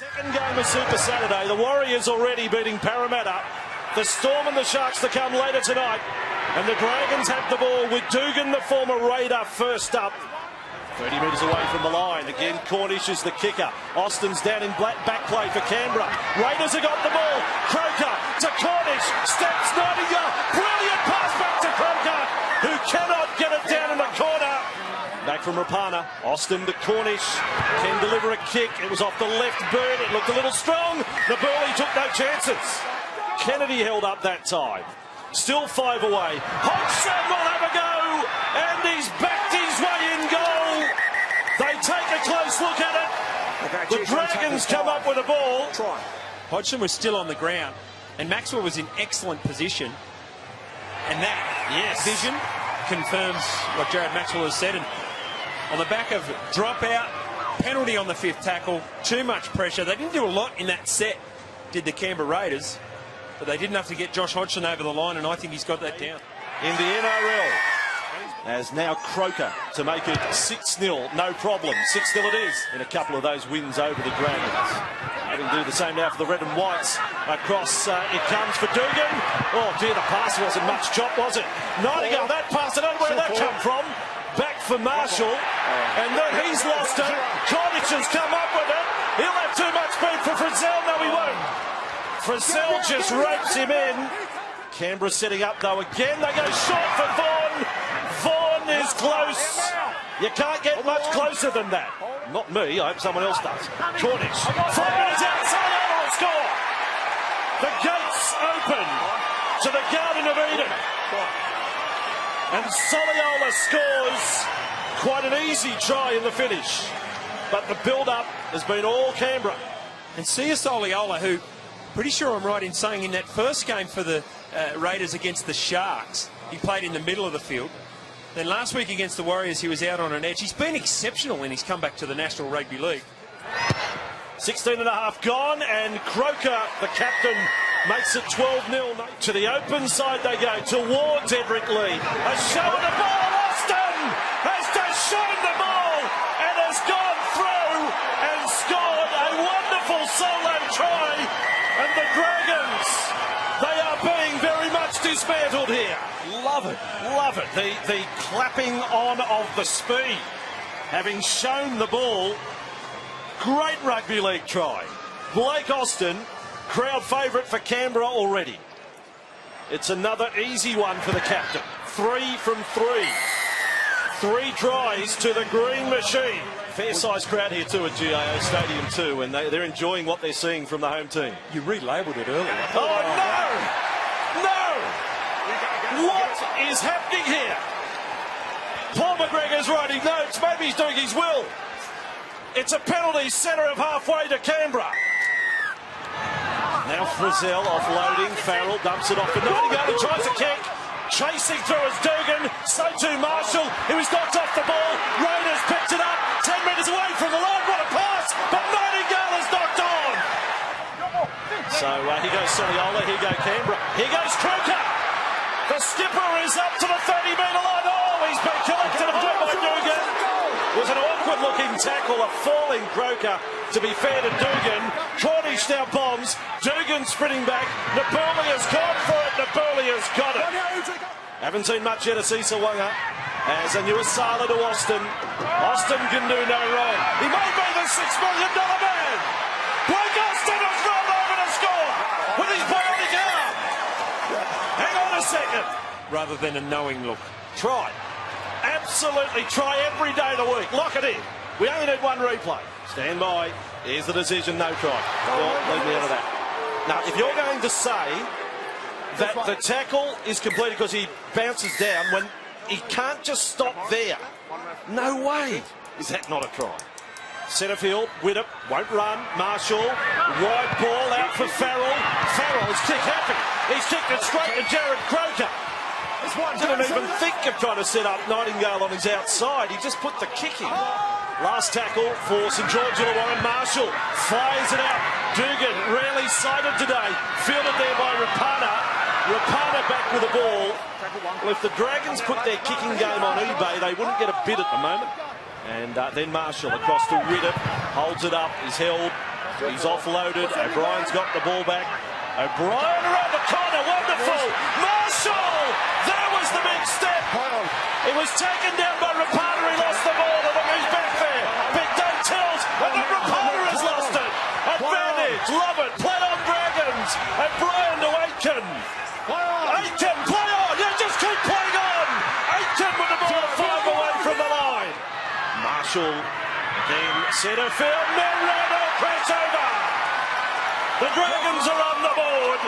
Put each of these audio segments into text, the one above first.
Second game of Super Saturday. The Warriors already beating Parramatta. The Storm and the Sharks to come later tonight. And the Dragons have the ball with Dugan, the former Raider, first up. 30 metres away from the line. Again, Cornish is the kicker. Austin's down in back play for Canberra. Raiders have got the ball. Croker to Cornish. Steps Nightingale. Brilliant pass back to Croker, who cannot get it down in the corner. Back from Rapana. Austin to Cornish. Can deliver a kick. It was off the left bird. It looked a little strong. The Burley took no chances. Kennedy held up that time. Still 5 away. Hodgson will have a go. And he's backed his way in goal. They take a close look at it. The Dragons come up with a ball. Hodgson was still on the ground. And Maxwell was in excellent position. And that vision confirms what Jared Maxwell has said. And on the back of dropout, penalty on the 5th tackle, too much pressure. They didn't do a lot in that set, did the Canberra Raiders. But they didn't have to get Josh Hodgson over the line, and I think he's got that down. In the NRL, as now Croker to make it 6-0, no problem. 6-0 it is in a couple of those wins over the Dragons. Having to do the same now for the Red and Whites. Across it comes for Dugan. Oh dear, the pass wasn't much chop, was it? Nightingale, that pass, I don't know where that come from. Back for Marshall, and then he's lost it. Cornish has come up with it. He'll have too much speed for Frizzell. No, he won't. Frizzell just ropes him in. Canberra setting up though again. They go short for Vaughan. Vaughan is close. You can't get much closer than that. Not me, I hope someone else does. Cornish, 5 minutes out, Sandow will score. The gates open to the Garden of Eden. And Soliola scores. Quite an easy try in the finish. But the build-up has been all Canberra. And Sia Soliola, who, pretty sure I'm right in saying in that first game for the Raiders against the Sharks, he played in the middle of the field. Then last week against the Warriors, he was out on an edge. He's been exceptional when he's come back to the National Rugby League. 16 and a half gone, and Croker, the captain, makes it 12-0. To the open side they go, towards Edric Lee. A show of the ball, Austin has just shown the ball and has gone through and scored a wonderful solo try. And the Dragons, they are being very much dismantled here. Love it, love it. The clapping on of the speed. Having shown the ball, great rugby league try. Blake Austin, crowd favourite for Canberra already. It's another easy one for the captain. 3 from 3. 3 tries to the Green Machine. Fair-sized crowd here too at GIO Stadium too, and they're enjoying what they're seeing from the home team. You relabelled it earlier. Oh no! No! What is happening here? Paul McGregor's writing notes. Maybe he's doing his will. It's a penalty, centre of halfway to Canberra. Now Frizzell offloading. Farrell dumps it off for Nightingale. He tries a kick. Chasing through is Dugan. So too Marshall. He was knocked off the ball. Raiders picked it up. 10 metres away from the line. What a pass. But Nightingale is knocked on. So here goes Soliola. Here go Canberra. Here goes Croker. The skipper is up to the 30-metre line. Oh, he's been collected high by Dugan. It was an awkward-looking tackle, a falling Croker, to be fair to Dugan. Cornish now bombs. Dugan sprinting back. Napoli has gone for it. Napoli has got it. Haven't seen much yet of Sisawanga. As a new Asala to Austin. Austin can do no wrong. He may be the $6 million man. Blake Austin has rolled over to score with his bionic arm. Hang on a second. Rather than a knowing look. Try. Absolutely try every day of the week. Lock it in. We only need one replay. Stand by. Here's the decision. No try. Don't leave me out of that. Now, if you're going to say that the tackle is completed because he bounces down when he can't just stop there, no way is that not a try. Centre field, Widdop won't run. Marshall, wide ball out for Farrell. Farrell is kick happy. He's kicked it straight to Jared Croker. Didn't even think of trying to set up Nightingale on his outside. He just put the kick in. Last tackle for St George Illawarra. Marshall fires it out. Dugan rarely sighted today. Fielded there by Rapana. Rapana back with the ball. Well, if the Dragons put their kicking game on eBay, they wouldn't get a bid at the moment. And then Marshall across to Widdop. Holds it up. Is held. He's offloaded. O'Brien's got the ball back. O'Brien around the corner. Wonderful. Marshall! There was the big step. It was taken down by Rapana. He lost the ball. And he's back there. Big don't tilt. And then Rapana has lost it. Advantage. Love it. Play on Dragons. O'Brien to Aitken. Aitken, play on. Yeah, just keep playing on. Aitken with the ball 5 away from the line. Marshall then centre field. Merino press over. The Dragons are on the board.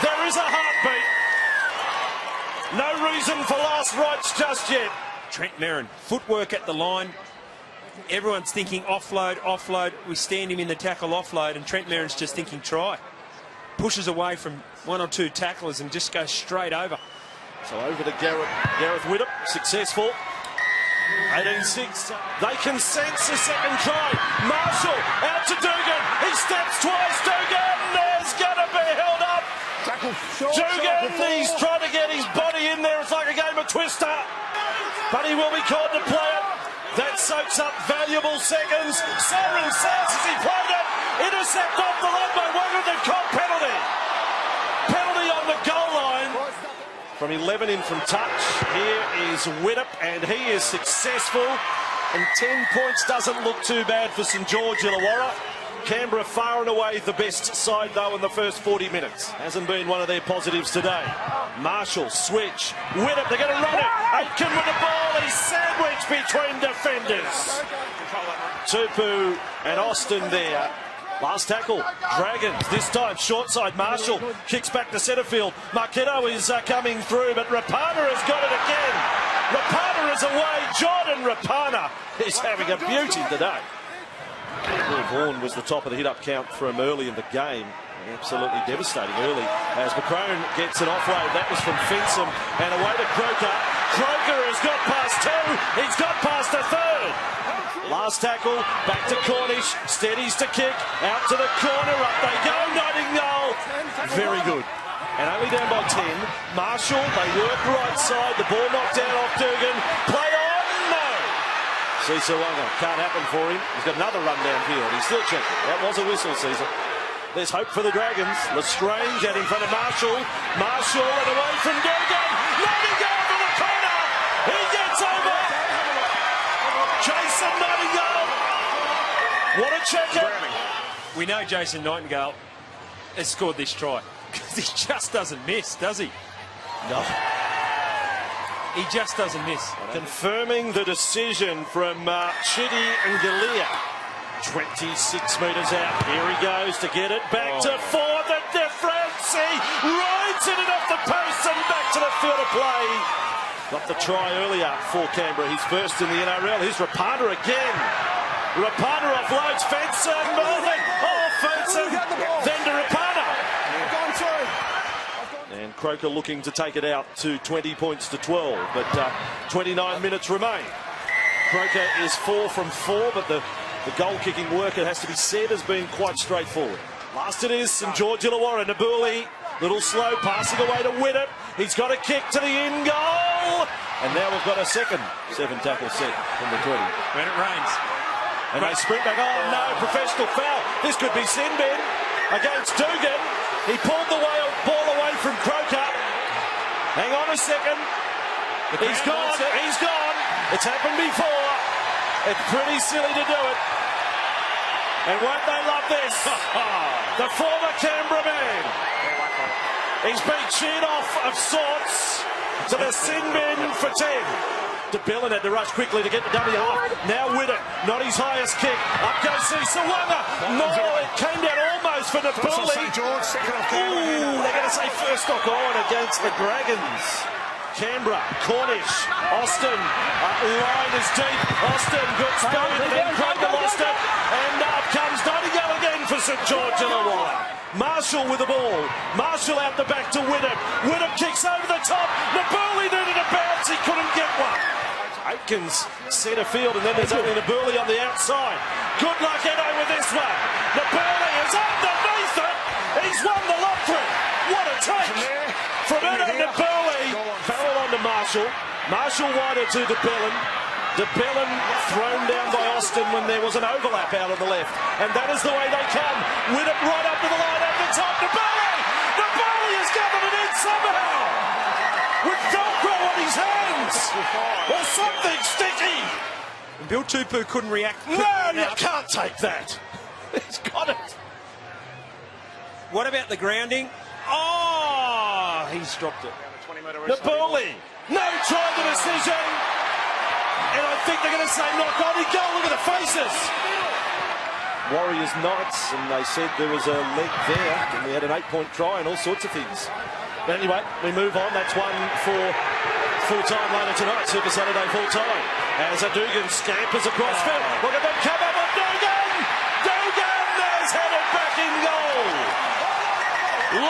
There is a heartbeat. No reason for last rights just yet. Trent Merrin, footwork at the line. Everyone's thinking offload, offload. We stand him in the tackle offload, and Trent Merrin's just thinking try. Pushes away from 1 or 2 tacklers and just goes straight over. So over to Gareth Widdop, successful. 18-6. They can sense a second try. Marshall out to Dugan. He steps twice. Dugan is going to be held up. Dugan, he's trying to get his body in there. It's like a game of Twister. But he will be called to play it. That soaks up valuable seconds. Soren says as he played it. Intercept off the line by Wellington. Caught penalty. Penalty on the goal line. From 11 in from touch, here is Widdop, and he is successful. And 10 points doesn't look too bad for St George Illawarra. Canberra far and away the best side, though, in the first 40 minutes. Hasn't been one of their positives today. Marshall, switch. Widdop, they're going to run it. Aitken with the ball. He's sandwiched between defenders. Tupu and Austin there. Last tackle, Dragons, this time short side. Marshall kicks back to centre field. Marketo is coming through, but Rapana has got it again. Rapana is away. Jordan Rapana is having a beauty today. Will Vaughan was the top of the hit-up count from early in the game. Absolutely devastating early as McCrone gets an offload. That was from Fensom and away to Croker. Croker has got past 2. He's got past a third. Last tackle, back to Cornish, steadies to kick, out to the corner, up they go, Nightingale. Very good. And only down by 10. Marshall, they work right side, the ball knocked down off Dugan. Play on, no. Sisawanga, can't happen for him. He's got another run downfield, he's still checking. That was a whistle, Caesar. There's hope for the Dragons. Lestrange out in front of Marshall. Marshall and away from Dugan. Nightingale for the corner. He gets over. Jason Nightingale. What a checker. We know Jason Nightingale has scored this try because he just doesn't miss, does he? No. He just doesn't miss. Confirming the decision from Chitty and Galea. 26 metres out. Here he goes to get it back to 4. The difference. He rides it off the post and back to the field of play. Got the try earlier for Canberra. He's first in the NRL. Here's Rapana again. Rapana offloads Fenson. Fenson. Then to Rapana. And Croker looking to take it out to 20 points to 12. But 29 minutes remain. Croker is 4 from 4, but the goal-kicking work, it has to be said, has been quite straightforward. Last it is, St George Illawarra. Nabuli, little slow, passing away to Widdop. He's got a kick to the in goal. And now we've got a second 7-tackle set from the 20. When it rains. And they sprint back. Oh, no, professional foul. This could be sin bin against Dugan. He pulled the ball away from Croker. Hang on a second. He's gone. He's gone. It's happened before. It's pretty silly to do it. And won't they love this? The former Canberra man. He's been cheered off of sorts to the sin bin for 10. DeBellin had to rush quickly to get the dummy off. Now with it, not his highest kick. Up goes Sisawanga. No, it came down almost for Nabuli. Ooh, they're going to say first knock on against the Dragons. Canberra, Cornish, Austin, line is deep. Austin, good speed, then Croker lost it. And up comes Nightingale again for St George Illawarra. Marshall with the ball. Marshall out the back to Widdop. Widdop kicks over the top. Nabuli needed a bounce. He couldn't get one. Aitken's centre field, and then there's only Nabuli on the outside. Good luck, Edo, with this one. Nabuli is underneath it. He's won the lottery. What a take from Edo Nabuli. Farrell on to Marshall. Marshall wider to DeBellin. DeBellin thrown down by Austin when there was an overlap out on the left. And that is the way they come. Winnett right up to the line at the top. DeBellin! DeBellin has gathered it in somehow! With Velcro on his hands! Or something sticky! And Bill Tupou couldn't react. No, you can't take that. He's got it. What about the grounding? Oh, he's dropped it. Napoli, no try the decision. And I think they're going to say knock on. He go, look at the faces. Warriors Knights, and they said there was a leg there, and we had an 8-point try and all sorts of things. But anyway, we move on. That's one for full-time later tonight, Super Saturday full-time. As a Dugan scampers across field. Look at them come up on Dugan! Dugan has had it back in goal!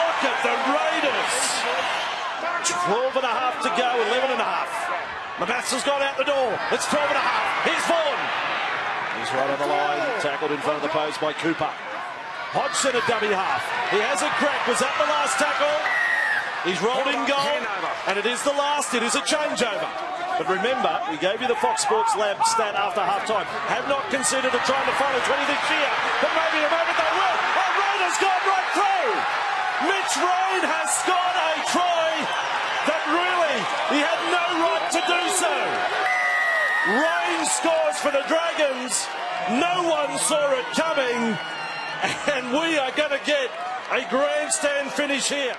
Look at the Raiders! 12 and a half to go, 11 and a half. Mabasa's gone out the door. It's 12 and a half. Here's Vaughan. He's right on the line, tackled in front of the post by Cooper. Hodgson a dummy half. He has a crack. Was that the last tackle? He's rolled in goal, and it is the last. It is a changeover. But remember, we gave you the Fox Sports Lab stat after half-time. Have not considered a trying to final 20 this year, but maybe in a moment they will. Oh, Rainer's gone right through. Mitch Rain has scored a try that really he had no right to do so. Rain scores for the Dragons. No one saw it coming, and we are going to get a grandstand finish here.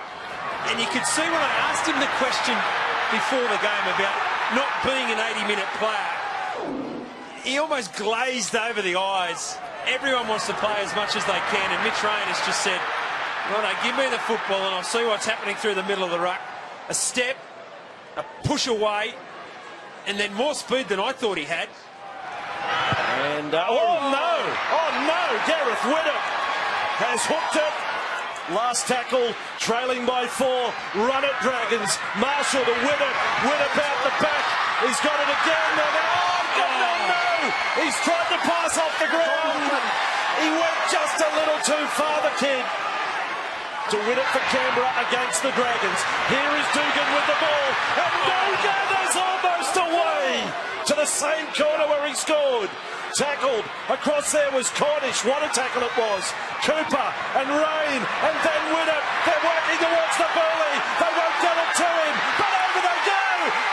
And you could see when I asked him the question before the game about not being an 80-minute player, he almost glazed over the eyes. Everyone wants to play as much as they can, and Mitch Rain has just said, well, give me the football and I'll see what's happening through the middle of the ruck. A step, a push away, and then more speed than I thought he had. And, oh no, Gareth Winnett has hooked it. Last tackle, trailing by 4. Run it, Dragons. Marshall to Winnett. Winnett out the back. He's got it again. No. He's tried to pass off the ground. He went just a little too far, the kid. To win it for Canberra against the Dragons. Here is Dugan with the ball. And Dugan is almost away to the same corner where he scored. Tackled across there was Cornish. What a tackle it was. Cooper and Rain and then Winnett. They're working towards the burley. They won't get it to him. But over they go.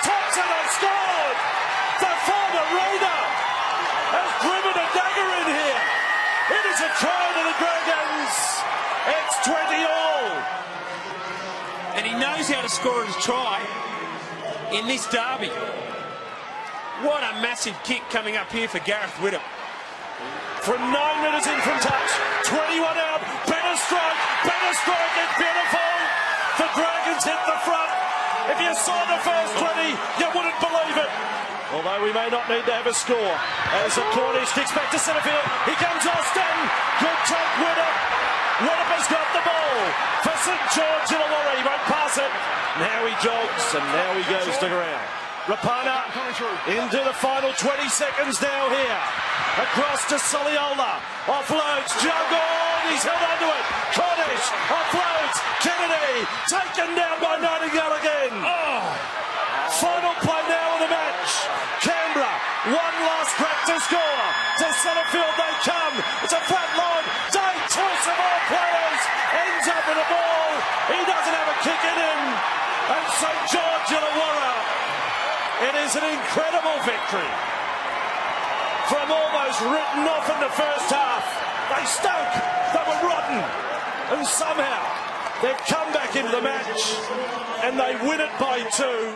Thompson has scored. The former Raider has driven a dagger in here. It is a try to the Dragons. It's 20 all. And he knows how to score a try in this derby. What a massive kick coming up here for Gareth Winnett. From 9 minutes in from touch, 21 out, better strike, it's beautiful. The Dragons hit the front. If you saw the first 20, you wouldn't believe it. Although we may not need to have a score. As a Cornish kicks back to centre field, here comes Austin. Good take, Winnett. Winnett has got the ball for St George Illawarra. He won't pass it. Now he jogs and now he goes to ground. Rapana into the final 20 seconds now here. Across to Soliola. Offloads. Juggled. He's held onto it. Cornish. Offloads. Kennedy. Taken down by Nightingale again. Oh. Final play now of the match. Canberra. One last crack to score. To centre field they come. It's a flat line. Day toss of all players. Ends up in a ball. He doesn't have a kick in him. And St George Illawarra. It is an incredible victory. From almost written off in the first half, they stunk, they were rotten, and somehow they've come back into the match and they win it by 2.